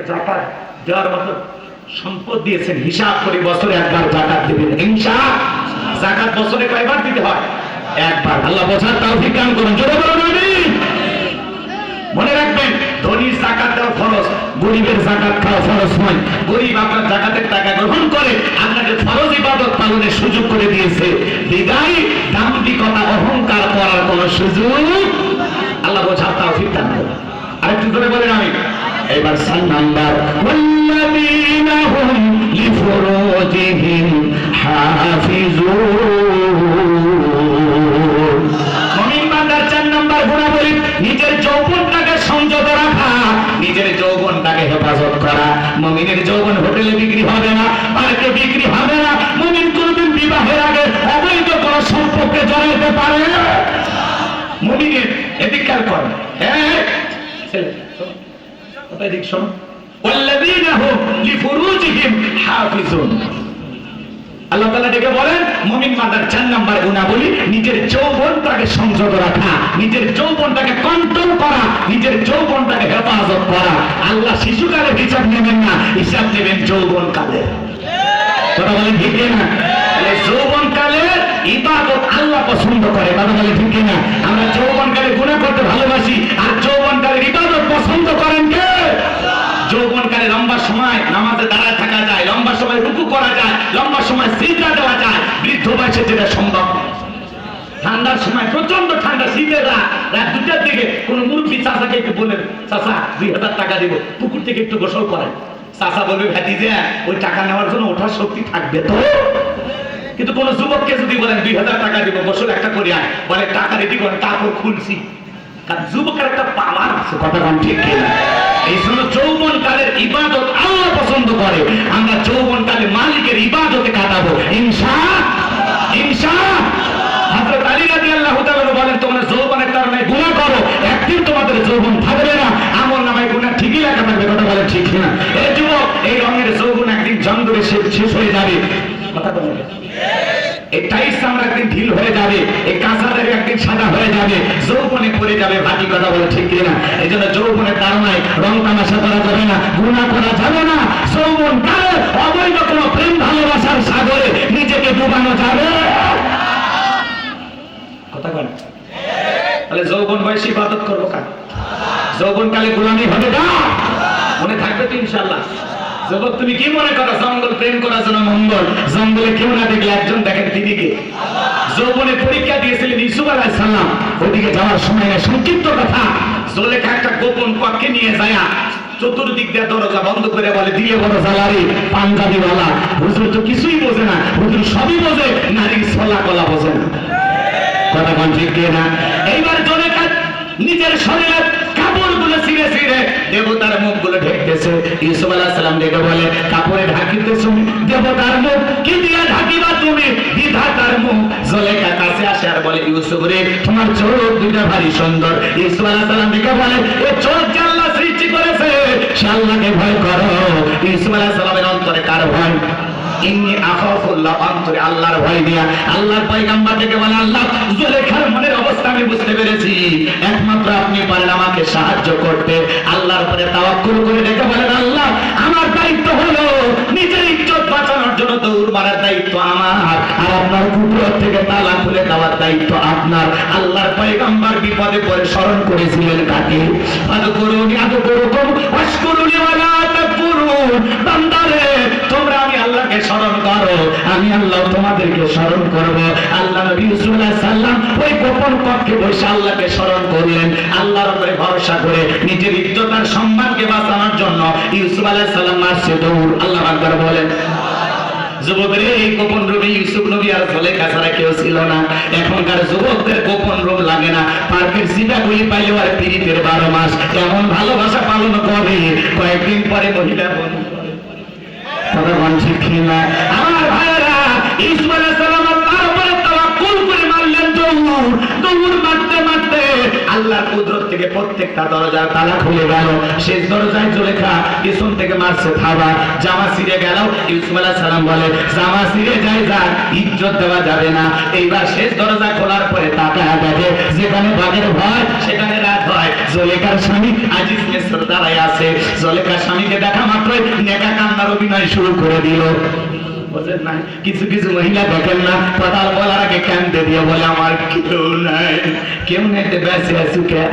যাকাত দেওয়ার মতো সম্পদ দিয়েছেন, হিসাব করে বছরে একবার যাকাত দিবেন ইনশাআল্লাহ। যাকাত বছরে কয়বার দিতে হয়? একবার। আল্লাহ বোঝার তৌফিক দান করুন, জোরে বলুন আমিন। মনে রাখবেন, ধনীর যাকাত দেওয়া ফরজ, গরিবের যাকাত খাওয়া ফরজ নয়। গরিব আপনার যাকাতের টাকা গ্রহণ করে আপনাকে ফরজ ইবাদত পালনের সুযোগ করে দিয়েছে, বিদায় দাম্ভিকতা অহংকার করার কোন সুযোগ আল্লাহ বোঝার তৌফিক দান করুন। আরেকটু জোরে বলেন আমিন। এবার 4 নাম্বার, ওয়াল্লাযীনা হুম লিফুরুজিহিম হাফিজুন। মুমিন বান্দার 4 নাম্বার গুণাবলী, নিজের যৌবনটাকে সংযত রাখা, নিজের যৌবনটাকে হেফাজত করা। মুমিনের যৌবন হোটেলে বিক্রি হবে না, পার্কে বিক্রি হবে না। মুমিন কোনদিন বিবাহের আগে অবৈধ কোনো সম্পর্কে জড়াইতে পারে না। মুমিনের এদিক খেয়াল করেন। হ্যাঁ ছেলে কোথায় দিক শোনো, ওয়াল্লাযীনা হুম লিফুরুজিহিম হাফিজুন। আল্লাহ তাআলা ডেকে বলেন মুমিন বান্দার 4 নাম্বার গুণাবলী, নিজের যৌবনটাকে সংযত রাখা, নিজের যৌবনটাকে কন্ট্রোল করা, নিজের যৌবনটাকে হেফাজত করা। আল্লাহ শিশুকালে হিসাব নেবেন না, হিসাব নেবেন যৌবনকালে। কথা বলেন ঠিক না? যৌবনকালে ইবাদত আল্লাহ পছন্দ করে, কথা বলেন ঠিক না? আমরা যৌবনকালে গুনাহ করতে ভালোবাসি, আর যৌবনকালে ইবাদত পছন্দ করেন কে? যৌবনকালে লম্বা সময় নামাজে দাঁড়ায় থাকা যায়, লম্বা সময় রুকু করা যায়, লম্বা সময় সিজদা দেওয়া যায়। বৃদ্ধ বয়সে যেটা সম্ভব। ঠান্ডার সময় প্রচন্ড ঠান্ডা, শীতের রাত 2টার দিকে কোন মুরব্বী চাচাকে একটু বলেন, চাচা 2000 টাকা দিব, পুকুর থেকে একটু গোসল করেন। চাচা বলবে, ভাতিজা ওই টাকা নেওয়ার জন্য ওঠার শক্তি থাকবে তো? কিন্তু কোন যুবককে যদি বলেন 2000 টাকা দিব, গোসল একটা করে আয়, বলে টাকা রেডি করেন, তারপর খুলছি। কারণ যুবকের একটা পাওয়ার আছে, কথা কোন ঠিক কিনা? এই জন্য যৌবনকালের ইবাদত আল্লাহ পছন্দ করে। আমরা যৌবনকালে মালিকের ইবাদতে কাটাবো ইনশাআল্লাহ, ইনশাআল্লাহ। হযরত আলী রাদিয়াল্লাহু তাআলা বলেন, তোমরা যৌবনের কারণে গুনাহ করো, একদিন তোমাদের যৌবন থাকবে না, আমলনামায় গুনাহ ঠিকই লেখা থাকবে। কথা বলে ঠিক কিনা? এই যুবক, এই রঙের যৌবন একদিন জং ধরে শেষ হয়ে যাবে। কথা বলে এই টাইস আমরা একদিন ঢিল হয়ে যাবে, এই কাঁচাদের একদিন সাদা হয়ে যাবে, যৌবনে পড়ে যাবে ভাটি। কথা বলে ঠিক কিনা? এই জন্য যৌবনের তাড়নায় রং তামাশা করা যাবে না, গুনাহ করা যাবে না। যৌবন কালে অবৈধ কোনো প্রেম ভালোবাসার সাগরে নিজেকে ডুবানো যাবে। কথা বলেন। তাহলে যৌবন বয়সে ইবাদত করবো কার? যৌবন কালে গোলামি হবে না, মনে থাকবে তো ইনশাআল্লাহ। যুবক তুমি কি মনে করো জঙ্গল প্রেম করার জন্য মঙ্গল? জঙ্গলে কেউ না দেখলে একজন দেখেন, দিদিকে যৌবনে পরীক্ষা দিয়েছিলেন ইউসুফ আলাইহিস সালাম। ওদিকে যাওয়ার সময় না, সংক্ষিপ্ত কথা, জুলেখা একটা গোপন কক্ষে নিয়ে যায়, চতুর্দিক দিয়ে দরজা বন্ধ করে বলে, দিয়ে বড় জ্বালারি পাঞ্জাবিওয়ালা। হুজুর তো কিছুই বোঝে না, হুজুর সবই বোঝে, নারীর ছলা কলা বোঝে না। কথা কোন ঠিক না? এইবার জুলেখা নিজের শরীরে কাপড়গুলো ছিঁড়ে ছিঁড়ে দেবতার মুখগুলো ঢেকতেছে। ইউসুফ আলাইহিস সালাম ডেকে বলে, কাপড়ে ঢাকিতেছ দেবতার মুখ, কি দিয়ে ঢাকিবা তুমি বিধাতার মুখ? জুলেখা কাছে আসে আর বলে, ইউসুফ রে, তোমার চোখ দুইটা ভারী সুন্দর। ইউসুফ আলাইহিস সালাম ডেকে বলে, এই চোখ যে আল্লাহ সৃষ্টি করেছে, সে আল্লাহকে ভয় করো। ইউসুফ আলাইহিস সালামের অন্তরে কার ভয়? ইন্নী আখাফুল্লাহ, অন্তরে আল্লাহর ভয় নিয়া আল্লাহর পয়গম্বর ডেকে বলে, আল্লাহ জুলেখার মনের অবস্থা আমি বুঝতে পেরেছি, একমাত্র আপনি পারেন আমাকে সাহায্য করতে। আল্লাহর উপরে তাওয়াক্কুল করে ডেকে বলেন, আল্লাহ আমার দায়িত্ব হলো নিজের ইজ্জত বাঁচানোর জন্য দৌড় মারার দায়িত্ব আমার, আর আপনার কুদরত থেকে তালা খুলে দেওয়ার দায়িত্ব আপনার। আল্লাহর পয়গম্বর বিপদে পড়ে স্মরণ করেছিলেন কাকে? আযকুরুনি আযকুরুকুম ওয়াশকুরুনি ওয়ালা তাকফুরুন। বান্দারে, তোমরা আমি আল্লাহকে স্মরণ করো, আমি আল্লাহ তোমাদেরকে স্মরণ করব। আল্লাহ নবী ইউসুফ আলাইহিস সালাম ওই গোপন কক্ষে বসে আল্লাহকে স্মরণ করলেন। আল্লাহর উপরে ভরসা করে নিজের ইজ্জত আর সম্মানকে বাঁচানোর জন্য ইউসুফ আলাইহিস সালাম মারছে দৌড়। আল্লাহু আকবার বলেন। যুবকদের এই গোপন রুমে ইউসুফ নবী আর জুলেখা ছাড়া কেউ ছিল না। এখনকার যুবকদের গোপন রুম লাগে না, পার্কের সিটাগুলি পাইলে আর পিরিতের 12 মাস এমন ভালোবাসা পালন করে, কয়েকদিন পরে মহিলা বন্ধু করে। কথা বল ঠিক কিনা? আমার ভাইয়েরা, ইউসুফ আলাইহিস সালাম আল্লাহর উপরে তাওয়াক্কুল করে মারলেন দৌড়। দৌড় মারতে মারতে আল্লাহ আল্লাহর কুদরত থেকে প্রত্যেকটা দরজার তালা খুলে গেল। শেষ দরজায় জুলেখা পিছন থেকে মারছে থাবা, জামা ছিঁড়ে গেল। ইউসুফ আলাইহিস সালাম বলে জামা ছিঁড়ে যায় যাক, ইজ্জত দেওয়া যাবে না। এইবার শেষ দরজা খোলার পরে তাকায় দেখে যেখানে বাঘের ভয় সেখানে রাত হয়। জুলেখার স্বামী আজিজ মিসর দাঁড়ায় আছে। জুলেখার স্বামীকে দেখা মাত্রই নেকা কান্নার অভিনয় শুরু করে দিল। বুঝলেন না, কিছু কিছু মহিলা দেখেন না, কথা বলার আগে কান্দে দিয়ে বলে আমার কেউ নাই, কেউ নেই, বেঁচে আছি কে?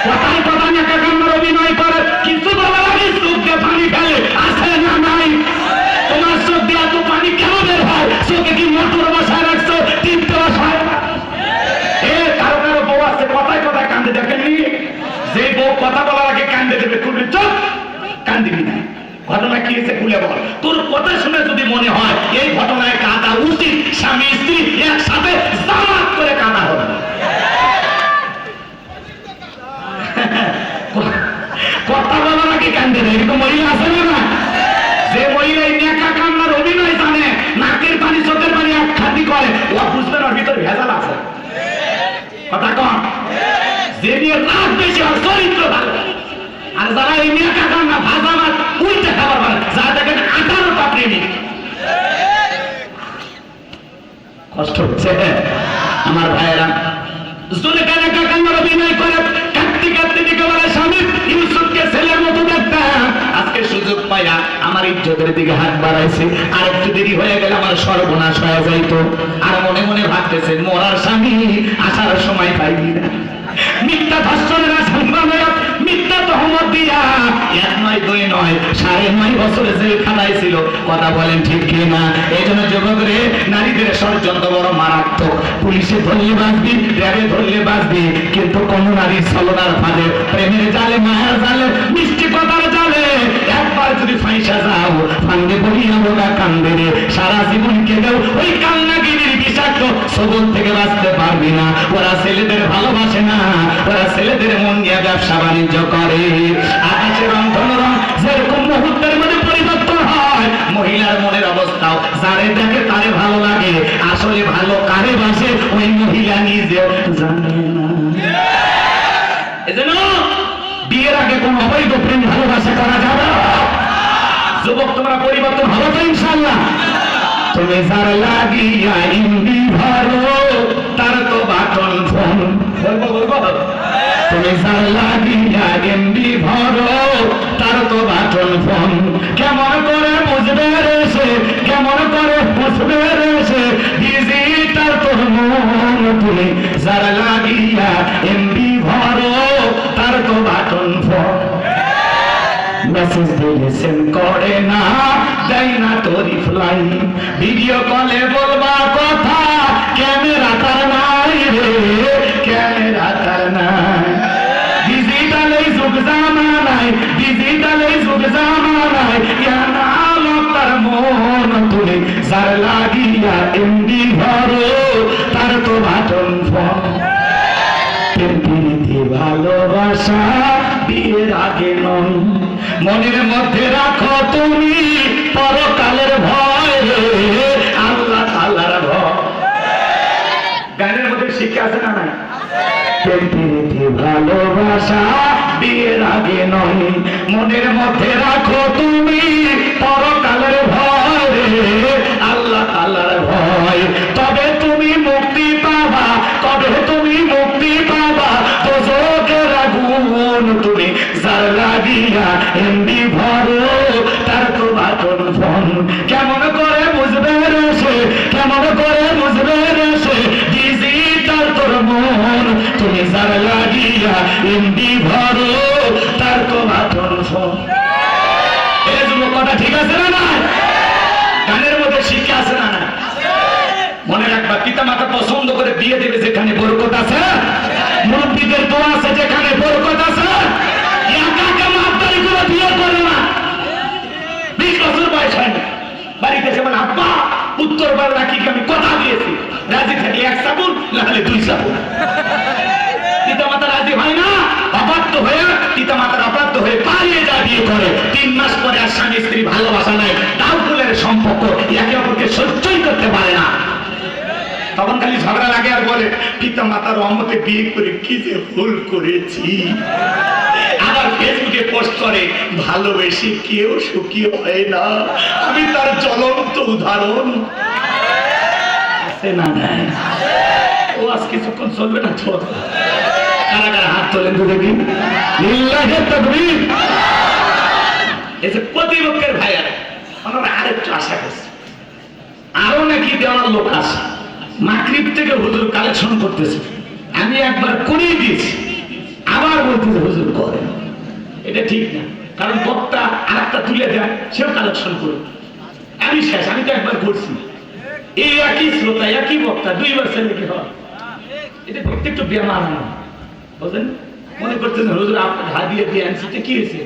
কথায় কথা নেকা কান্নার অভিনয় করে, কিছু বলার আগে চোখ দিয়ে পানি ফেলে, আছে না নাই? তোমার চোখ দিয়ে এত পানি কেন বের হয়? চোখে কি মোটর বসায় রাখছো, টিপতে বসায়? কারো কারো বউ আছে কথায় কথায় কান্দে, দেখেননি? যে বউ কথা বলার আগে কান্দে দেবে, খুলবে চোখ, কান্দিবি না। ঘটনা কি হয়েছে খুলে বল। তোর কথা শুনে যদি মনে হয় এই ঘটনায় কাঁদা উচিত, স্বামী স্ত্রী একসাথে জামাত করে কাঁদা হবে। কথা বলার আগে কান্দে না, এরকম মহিলা আছে না? যে মহিলা নেকা কান্নার অভিনয় জানে, নাকের পানি চোখের পানি এক খাতি করে, ও বুঝতে না ভিতরে ভেজাল আছে। কথা কন, যে নিয়ে রাত বেশি আর চরিত্র ভালো। আর যারা এই নেকা কান্না ভাজা মাছ উল্টে খাবার পারে, যারা দেখেন 18টা প্রেমিক। কষ্ট হচ্ছে আমার ভাইয়েরা। জুলেখা নেকা কান্নার অভিনয় করে কাঁদতে কাঁদতে দিকে বলে স্বামী ইউসুফকে ছেলের মতো দেখতাম, আজকে সুযোগ পাইয়া আমার ইজ্জতের দিকে হাত বাড়াইছে, আর একটু দেরি হয়ে গেলে আমার সর্বনাশ হয়ে যাইতো। আর মনে মনে ভাবতেছে মরার স্বামী আসার সময় পাইবি না। মিথ্যা ধর্ষণের আসামি, মিথ্যা তহমত দিয়া 1 নয় 2 নয় 9.5 বছরে জেলখানায় ছিল। কথা বলেন ঠিক কি না? এই জন্য যুবক রে, নারীদের ষড়যন্ত্র বড় মারাত্মক। পুলিশে ধরলে বাঁচবি, র্যাবে ধরলে বাঁচবি, কিন্তু কোন নারীর ছলনার ফাঁদে, প্রেমের জালে, মায়ার জালে, মিষ্টি কথার জালে একবার যদি ফাঁসা যাও, ফান্দে পড়িয়া বোকা কান্দে রে, সারা জীবন কেঁদেও ওই কান্নাগিরির বিষাক্ত সবল থেকে বাঁচতে পারবি না। ওরা ছেলেদের ভালোবাসে না, ওরা ছেলেদের মন নিয়ে ব্যবসা বাণিজ্য করে। আকাশের রং রং যেরকম মুহূর্তের মধ্যে পরিবর্তন হয়, মহিলার মনের অবস্থাও যারে দেখে তারে ভালো লাগে, আসলে ভালো কারে বাসে ওই মহিলা নিজেও জানে না। এজন্য বিয়ের আগে কোন অবৈধ প্রেম ভালোবাসা করা যাবে না। যুবক তোমরা পরিবর্তন হবে তো ইনশাআল্লাহ। তুমি যার লাগিয়া ইন্দি ভরো, তার তো বাটন ফোন। বলবো তুমি যার লাগিয়া ইন্দি ভরো, তার তো বাটন ফোন। কেমন করে বুঝবে রে সে, কেমন করে বুঝবে রে সে, ডিজিটাল তোর মন। তুমি যার লাগিয়া ইন্দি ভরো, তার তো বাটন ফোন। মেসেজ দিলে সেন্ড করে না, দেয় না তো রিপ্লাই, ভিডিও কলে বলবা কথা, ক্যামেরা তার নাই রে, ক্যামেরা তার নাই। ডিজিটাল এই যুগ জামানায়, ডিজিটাল এই যুগ জামানায়, কেন আলো তার মন। তুমি যার লাগিয়া এমবি ভরো, তার তো বাটন ফোন। প্রীতি ভালোবাসা বিয়ের আগে নয়, মনের মধ্যে রাখো তুমি পরকালের ভয় রে, আল্লাহ তাআলার ভয়। গানের মধ্যে শিক্ষা আছে না নাই? প্রীতি ভালোবাসা বিয়ের আগে নয়, মনের মধ্যে রাখো তুমি পরকালের ভয় রে, আল্লাহ তাআলার ভয়। তবে তুমি মুক্তি পাবা, তবে তুমি মুক্তি পাবা দোজখের আগুন। তুমি যার লাগিয়া এমবি ভরো, তার তো বাটন ফোন। কেমন করে বুঝবে রে সে, কেমন করে বুঝবে রে সে, ডিজিটাল তোর মন। তুমি যার লাগিয়া এমবি ভরো, তার তো বাটন ফোন। এই যুবক কথা ঠিক আছে না না? গানের মধ্যে শিক্ষা আছে না না? মনে রাখবা, পিতা মাতা পছন্দ করে বিয়ে দেবে যেখানে বরকত আছে, মুরব্বীদের দোয়া আছে যেখানে বরকত আছে। একাকে মাপদারি করে বিয়ে করে না। 20 বছর বয়স হয় না, বাড়িতে এসে বলে আব্বা উত্তর বাংলা কি আমি কথা দিয়েছি, রাজি থাকলে 1 সাবুন, না হলে 2 সাবুন। পিতা মাতা রাজি হয় না, অবাধ্য হয়ে, পিতা মাতার অবাধ্য হয়ে পালিয়ে যা বিয়ে করে। 3 মাস পরে আর স্বামী স্ত্রী ভালোবাসা নাই, ডাউটফুলের সম্পর্ক, একে অপরকে সহ্যই করতে পারে না। তখন খালি ঝগড়া লাগে আর বলে পিতা মাতার রহমতে বিয়ে করে কি যে ভুল করেছি। আবার ফেসবুকে পোস্ট করে ভালোবেসে কেউ সুখী হয় না, আমি তার জ্বলন্ত উদাহরণ। আছে না নাই? ও আজ কিছুক্ষণ চলবে না তো? কারা কারা হাত তোলেন তো দেখি। লিল্লাহি তাকবীর। এই যে প্রতিপক্ষের ভাইয়ারা ওনারা আরেকটু আশা করছে, আরো নাকি দেওয়ার লোক আছে। মাগরিব থেকে হুজুর কালেকশন করতেছে, আমি একবার করিয়ে দিয়েছি, আবার বলতেছে হুজুর করেন। এটা ঠিক না, কারণ বক্তা আরেকটা তুলে দেয়, সেও কালেকশন করবে। আমি শেষ, আমি তো একবার করছি। এই একই শ্রোতা একই বক্তা দুইবার ছেলে কি হয়? এটা প্রত্যেকটা বেমার না, বুঝলেন? মনে করতেছেন হুজুর আপনার হাদিয়ে দিয়ে আনছি, কি হয়েছে?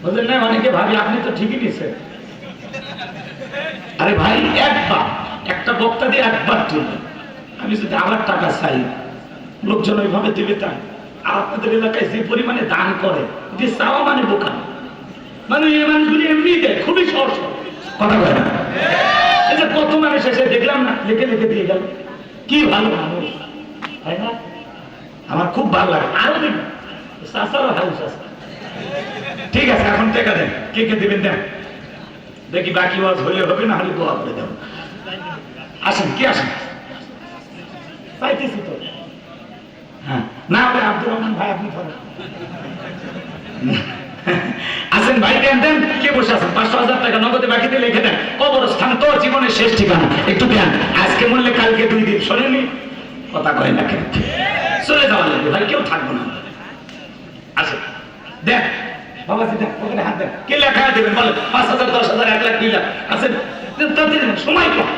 বুঝলেন না? অনেকে ভাবি আপনি তো ঠিকই নিয়েছেন। আরে ভাই একবার একটা বক্তা দিয়ে একবার তুলবেন, আমি যদি আবার টাকা চাই লোকজন ওইভাবে দেবে তাই। আর আপনাদের এলাকায় যে পরিমাণে দান করে যে চাওয়া মানে বোকা, মানে এই মানুষগুলি এমনি দেয়, খুবই সহজ কথা বলে না। এই যে কত মানুষ এসে দেখলাম না লিখে লিখে দিয়ে গেল, কি ভালো মানুষ, তাই না? আমার খুব ভালো লাগে। আরো দেখবেন চাষারও হাউস আছে। ঠিক আছে, এখন টাকা দেন, কে কে দেবেন দেন, দেখি বাকি ওয়াজ হলে হবে, না হলে দোয়া করে দেব। আসেন, কি আসেন, পাইতেছি তো। হ্যাঁ, না হলে আব্দুর রহমান ভাই আপনি ধরেন। আসেন ভাই, দেন দেন। কে বসে আছেন? 500,000 টাকা নগদে বাকিতে লিখে দেন। কবরস্থান তো জীবনের শেষ ঠিকানা, একটু দেন। আজকে মরলে কালকে 2 দিন, শোনেনি কথা কয় না কেন? চলে যাওয়া লাগবে ভাই, কেউ থাকবো না। আসেন দেন বাবাজি, দেন ওখানে হাত দেন। কে লেখা দেবেন বলেন? 5,000, 10,000, 1 লাখ, 2 লাখ। আসেন, সময় কম।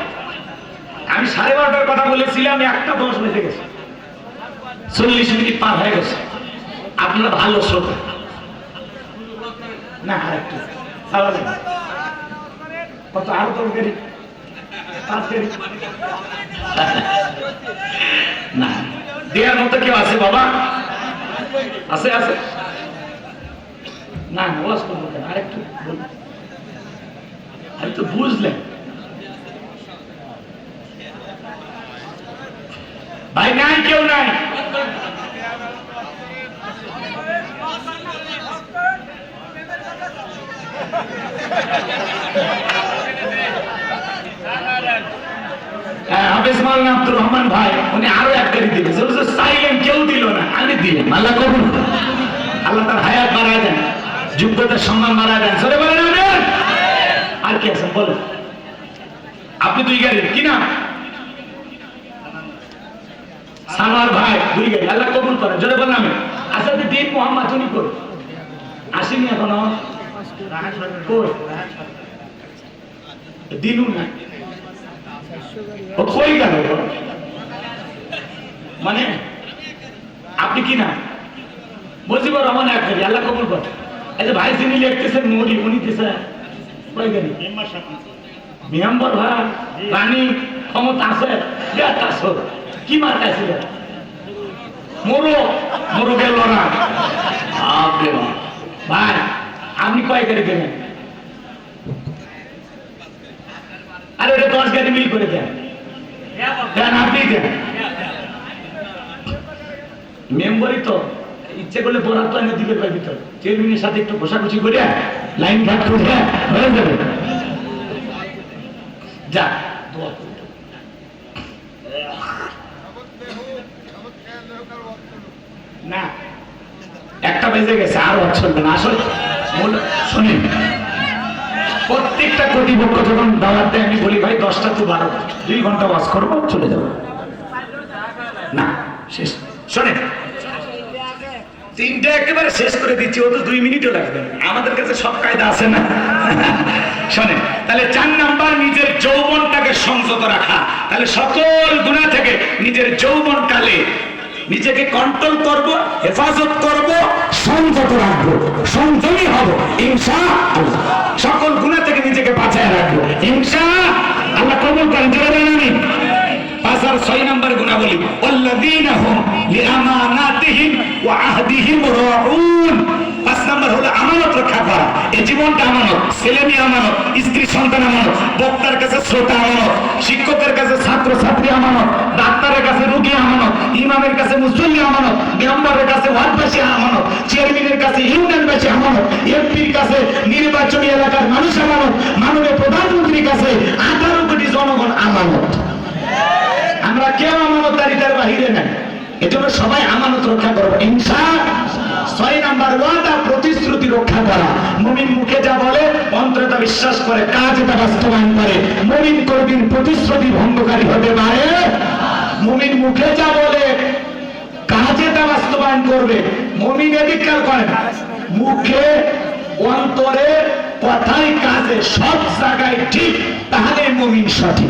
আমি 12:30টার কথা বলেছিলাম, 1:10 বেজে গেছে, 40 মিনিট পার হয়ে গেছে। আপনারা ভালো শ্রোতা না? আরেকটু চালা যাবে কত? আরো 10 গাড়ি, 5 গাড়ি না দেওয়ার মতো কেউ আছে বাবা? আছে আছে না? ওয়াজ করবো কেন? আরেকটু আমি তো বুঝলেন ভাই, নাই কেউ নাই। হাফেজ মাওলানা আব্দুর রহমান ভাই উনি আরো 1 গাড়ি দিবে, চাইলেন কেউ দিল না, আমি দিলাম। আল্লাহ কবুল, আল্লাহ তার হায়াত বাড়ায় দেন, যোগ্যতার সম্মান বাড়ায় দেন। সরে বলেন আমিন। আর কি আছেন বলেন? আপনি 2 গাড়ি, কি না? সানোয়ার ভাই 2 গাড়ি, আল্লাহ কবুল করেন। জোরে বলেন আমিন। আচ্ছা, দিন মোহাম্মদ উনি কই আসেনি এখনো? কই দিনু না, ও কই গেল? মানে আপনি কি না? মুজিবুর রহমান 1 গাড়ি, আল্লাহ কবুল করেন। এই যে ভাই যিনি লিখতেছেন মরি, উনি দিছে কই গাড়ি? মেম্বার ভাই রানী ক্ষমতা আছে, কি মার্কা ছিল? মরু গেল না ভাই। আপনি কয় গাড়ি দেবেন? আরে ওটা 10 গাড়ি মিল করে দেন, আপনি দেন। মেম্বারই তো ইচ্ছে করলে বরাদ্দ এনে দিবে ভিতর, চেয়ারম্যানের সাথে একটু ঘষাঘষি করে লাইন ঘাট করে হয়ে যাবে। যা না, 1টা বেজে গেছে, আরো চলবে না। আসলে শুনেন, প্রত্যেকটা কর্তৃপক্ষ যখন দাওয়াত দেয় আমি বলি ভাই 10টা to 12টা 2 ঘন্টা ওয়াজ করবো, চলে যাবো না, শেষ। শোনেন, 3টা একেবারে শেষ করে দিচ্ছি, ও তো 2 মিনিটও লাগবে, আমাদের কাছে সব কায়দা আছে না। শোনেন, তাহলে 4 নাম্বার নিজের যৌবনটাকে সংযত রাখা। তাহলে সকল গুনাহ থেকে নিজের যৌবনকালে নিজেকে কন্ট্রোল করব, হেফাজত করব, সংযত রাখবো, সংযমী হব ইনশাআল্লাহ। সকল গুনাহ থেকে নিজেকে বাঁচায় রাখবো ইনশাআল্লাহ। কবুল করেন, জোরে বলেন আমিন। 5 আর 6 নাম্বার গুনাহ বলি, ওয়াল্লাযীনা হুম লিআমানাতিহিম ওয়া আহদিহিম রাউন। 5 নাম্বার হলো আমানত রক্ষা করা। এই জীবনটা আমানত। ছেলে মেয়ে আমানত, স্ত্রী সন্তান আমানত, বক্তার কাছে শ্রোতা আমানত, শিক্ষকের কাছে ছাত্র ছাত্রী আমানত, ডাক্তারের কাছে রোগী আমানত, ইমামের কাছে মুসল্লি আমানত, মেম্বারের কাছে ওয়ার্ডবাসী আমানত, চেয়ারম্যানের কাছে ইউনিয়নবাসী আমানত, এমপির কাছে নির্বাচনী এলাকার মানুষ আমানত, মাননীয় প্রধানমন্ত্রীর কাছে 18 কোটি জনগণ আমানত। আমরা কেউ আমানতদারিতার বাহিরে নাই, এজন্য সবাই আমানত রক্ষা করবো ইনশাআল্লাহ। 6 নাম্বার ওয়াদা, প্রতিশ্রুতি রক্ষা করা। মুমিন মুখে যা বলে অন্তরে তা বিশ্বাস করে, কাজে তা বাস্তবায়ন করে। মুমিন কোনদিন প্রতিশ্রুতি ভঙ্গকারী হতে পারে। মুমিন মুখে যা বলে কাজে তা বাস্তবায়ন করবে। মুমিন এদিক খেয়াল করেন, মুখে অন্তরে কথায় কাজে সব জায়গায় ঠিক, তাহলে মুমিন সঠিক।